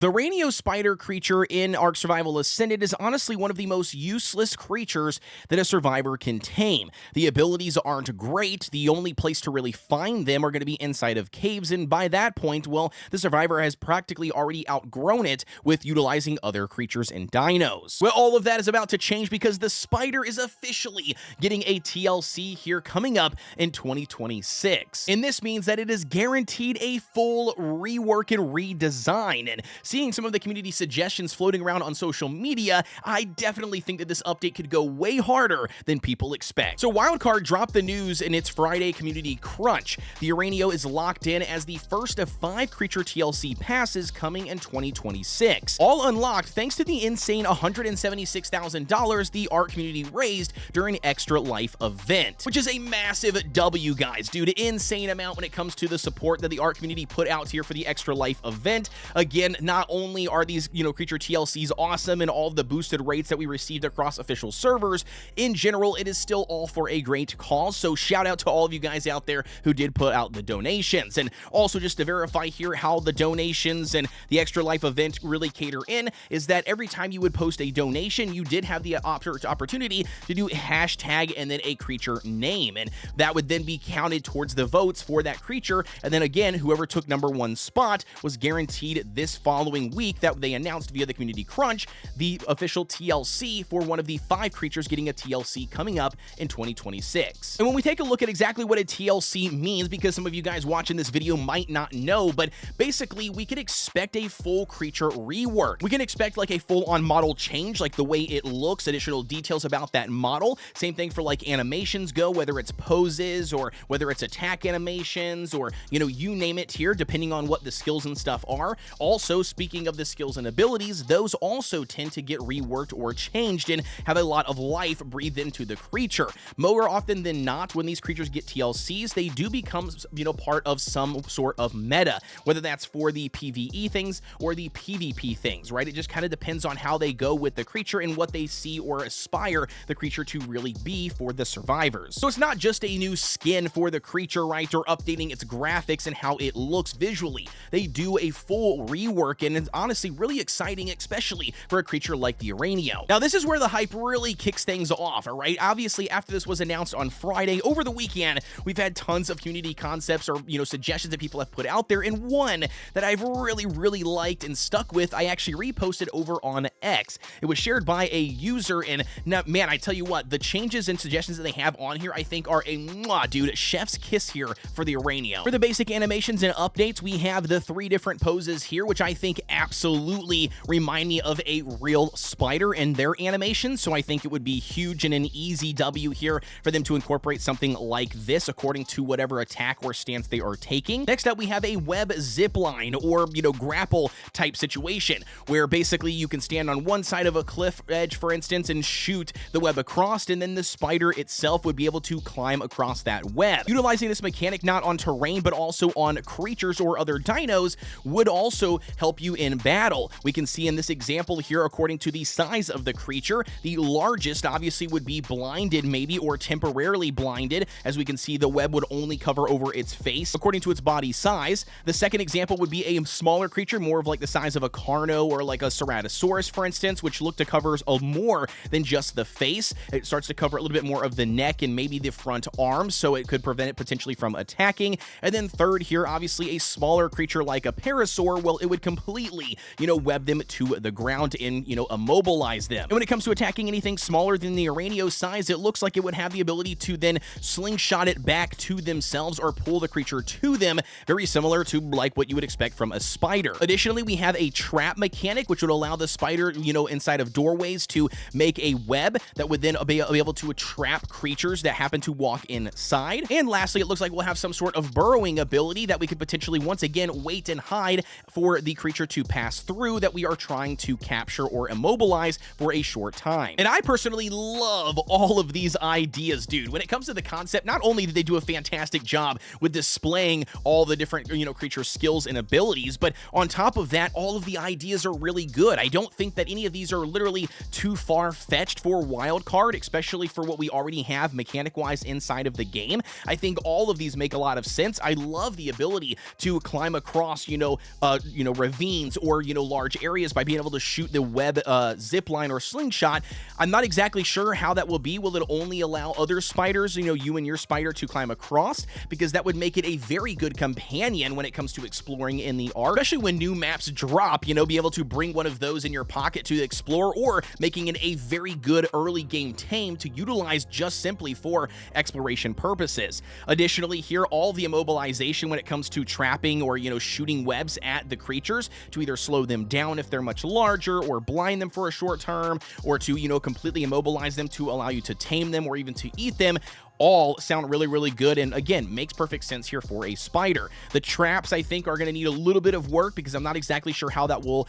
The Araneo spider creature in ARK Survival Ascended is honestly one of the most useless creatures that a survivor can tame. The abilities aren't great, the only place to really find them are going to be inside of caves, and by that point, well, the survivor has practically already outgrown it with utilizing other creatures and dinos. Well, all of that is about to change because the spider is officially getting a TLC here coming up in 2026. And this means that it is guaranteed a full rework and redesign, and seeing some of the community suggestions floating around on social media, I definitely think that this update could go way harder than people expect. So Wildcard dropped the news in its Friday community crunch. The Araneo is locked in as the first of 5 creature TLC passes coming in 2026. All unlocked thanks to the insane $176,000 the ARK community raised during Extra Life event, which is a massive W, guys, dude. Insane amount when it comes to the support that the ARK community put out here for the Extra Life event. Again, not only are these, creature TLCs awesome and all of the boosted rates that we received across official servers, in general, it is still all for a great cause. So shout out to all of you guys out there who did put out the donations. And also just to verify here how the donations and the Extra Life event really cater in is that every time you would post a donation, you did have the opportunity to do hashtag and then a creature name. And that would then be counted towards the votes for that creature. And then again, whoever took #1 spot was guaranteed this following week that they announced via the community crunch the official TLC for one of the 5 creatures getting a TLC coming up in 2026. And when we take a look at exactly what a TLC means, because some of you guys watching this video might not know, but basically we could expect a full creature rework. We can expect like a full-on model change, like the way it looks, additional details about that model. Same thing for like animations go, whether it's poses or whether it's attack animations or, you name it here, depending on what the skills and stuff are. Also, speaking of the skills and abilities, those also tend to get reworked or changed and have a lot of life breathed into the creature. More often than not, when these creatures get TLCs, they do become, part of some sort of meta, whether that's for the PvE things or the PvP things, right? It just kind of depends on how they go with the creature and what they see or aspire the creature to really be for the survivors. So it's not just a new skin for the creature, right, or updating its graphics and how it looks visually. They do a full rework, and it's honestly really exciting, especially for a creature like the Araneo. Now, this is where the hype really kicks things off, all right? Obviously, after this was announced on Friday, over the weekend, we've had tons of community concepts or, suggestions that people have put out there, and one that I've really liked and stuck with, I actually reposted over on X. It was shared by a user, and now, man, I tell you what, the changes and suggestions that they have on here, I think are a mwah, dude, chef's kiss here for the Araneo. For the basic animations and updates, we have the 3 different poses here, which I think absolutely remind me of a real spider in their animation, so I think it would be huge and an easy W here for them to incorporate something like this according to whatever attack or stance they are taking. Next up, we have a web zipline or, grapple type situation where basically you can stand on one side of a cliff edge, for instance, and shoot the web across, and then the spider itself would be able to climb across that web. Utilizing this mechanic not on terrain but also on creatures or other dinos would also help you in battle. We can see in this example here, according to the size of the creature, the largest obviously would be blinded maybe or temporarily blinded, as we can see the web would only cover over its face according to its body size. The second example would be a smaller creature, more of like the size of a Carno or like a Ceratosaurus, for instance, which look to cover more than just the face. It starts to cover a little bit more of the neck and maybe the front arms, so it could prevent it potentially from attacking. And then third here, obviously a smaller creature like a Parasaur, well, it would completely, web them to the ground and, immobilize them. And when it comes to attacking anything smaller than the Araneo size, it looks like it would have the ability to then slingshot it back to themselves or pull the creature to them, very similar to like what you would expect from a spider. Additionally, we have a trap mechanic, which would allow the spider, inside of doorways to make a web that would then be able to trap creatures that happen to walk inside. And lastly, it looks like we'll have some sort of burrowing ability that we could potentially once again wait and hide for the creature to pass through that we are trying to capture or immobilize for a short time. And I personally love all of these ideas, dude. When it comes to the concept, not only did they do a fantastic job with displaying all the different, creature skills and abilities, but on top of that, all of the ideas are really good. I don't think that any of these are literally too far-fetched for Wildcard, especially for what we already have mechanic-wise inside of the game. I think all of these make a lot of sense. I love the ability to climb across, ravines ravines or, large areas by being able to shoot the web zipline or slingshot. I'm not exactly sure how that will be. Will it only allow other spiders, you and your spider, to climb across? Because that would make it a very good companion when it comes to exploring in the ARK, especially when new maps drop, be able to bring one of those in your pocket to explore, or making it a very good early game tame to utilize just simply for exploration purposes. Additionally, here, all the immobilization when it comes to trapping or, shooting webs at the creatures to either slow them down if they're much larger, or blind them for a short term, or to, completely immobilize them to allow you to tame them or even to eat them, all sound really, really good, and again, makes perfect sense here for a spider. The traps, I think, are going to need a little bit of work because I'm not exactly sure how that will,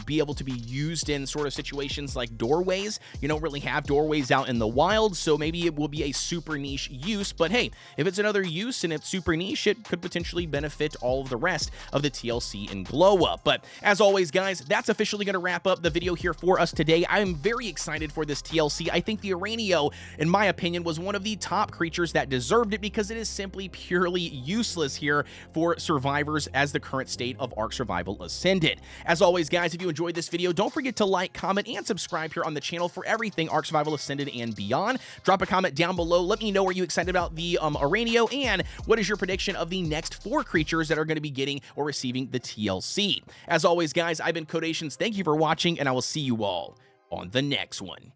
be able to be used in sort of situations like doorways. You don't really have doorways out in the wild, so maybe it will be a super niche use, but hey, if it's another use and it's super niche, it could potentially benefit all of the rest of the TLC and glow up. But as always, guys, that's officially going to wrap up the video here for us today. I'm very excited for this TLC. I think the Araneo, in my opinion, was one of the top creatures that deserved it because it is simply purely useless here for survivors as the current state of ARK Survival Ascended. As always, guys, if you enjoyed this video, don't forget to like, comment, and subscribe here on the channel for everything ARK Survival Ascended and beyond. Drop a comment down below. Let me know, are you excited about the Araneo, and what is your prediction of the next 4 creatures that are going to be getting or receiving the TLC? As always, guys, I've been Kodeations. Thank you for watching, and I will see you all on the next one.